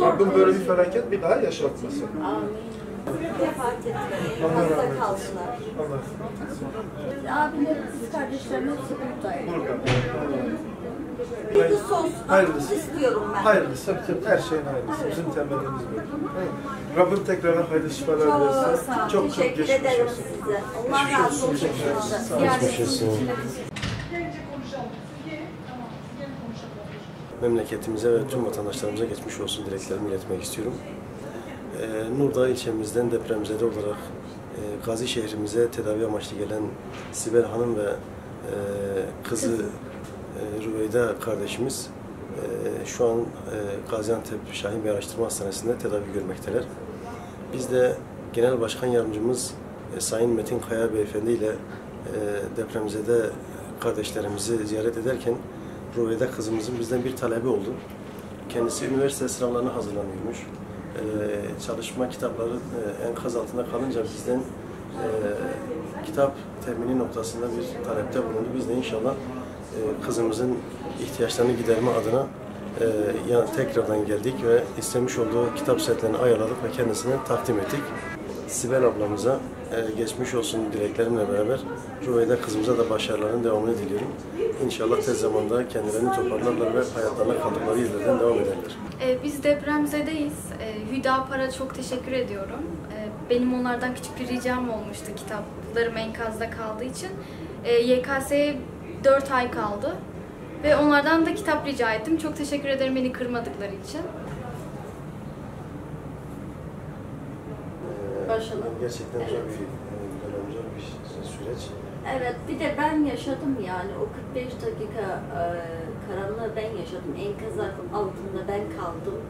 Rabbim böyle bir felaket bir daha yaşatmasın. Amin. Vefat ettiler. Allah Hasta rahmet eylesin. kaldılar. Allah. Abilerim, kız kardeşlerim hepsi buradaydı. Burada. Hayırlısı olsun. Hayırlısı. İstiyorum ben. Hayırlısı, her şeyin hayırlısı. Bizim temelimiz bu. Rabbim tekrardan hayırlı şifalar Çok versin. sağ olun. Çok Teşekkür geçmiş ederim olsun. size. Allah razı olsun. Geçmiş olsun. Memleketimize ve tüm vatandaşlarımıza geçmiş olsun dileklerimi iletmek istiyorum. Nurdağ ilçemizden depremzede olarak Gazi şehrimize tedavi amaçlı gelen Sibel Hanım ve kızı Rüveyda kardeşimiz şu an Gaziantep Şahin Bey Araştırma Hastanesi'nde tedavi görmekteler. Biz de Genel Başkan Yardımcımız Sayın Metin Kaya Beyefendi ile depremzede kardeşlerimizi ziyaret ederken Rüveyda kızımızın bizden bir talebi oldu. Kendisi üniversite sınavlarına hazırlanıyormuş. Çalışma kitapları enkaz altında kalınca bizden kitap temini noktasında bir talepte bulundu. Biz de inşallah kızımızın ihtiyaçlarını giderme adına tekrardan geldik ve istemiş olduğu kitap setlerini ayarladık ve kendisine takdim ettik. Sibel ablamıza geçmiş olsun dileklerimle beraber Rüveyda kızımıza da başarıların devamını diliyorum. İnşallah tez zamanda kendilerini toparlarlar ve hayatlarına kaldıkları yerlerden devam ederler. Biz depremzedeyiz. Hüdapar'a çok teşekkür ediyorum. Benim onlardan küçük bir ricam olmuştu kitaplarım enkazda kaldığı için. YKS'ye 4 ay kaldı ve onlardan da kitap rica ettim. Çok teşekkür ederim beni kırmadıkları için. Gerçekten zor bir dönem, zor bir süreç. Evet, bir de ben yaşadım yani o 45 dakika karanlığı ben yaşadım. Enkaz altında ben kaldım.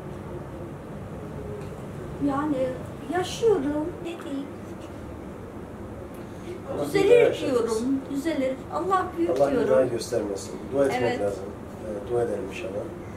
Yani yaşıyorum, ne diyeyim. Düzelir diyorum, düzelir. Allah büyük Allah bir daha diyorum. göstermesin. Dua etmek Evet. lazım. Dua edelim inşallah.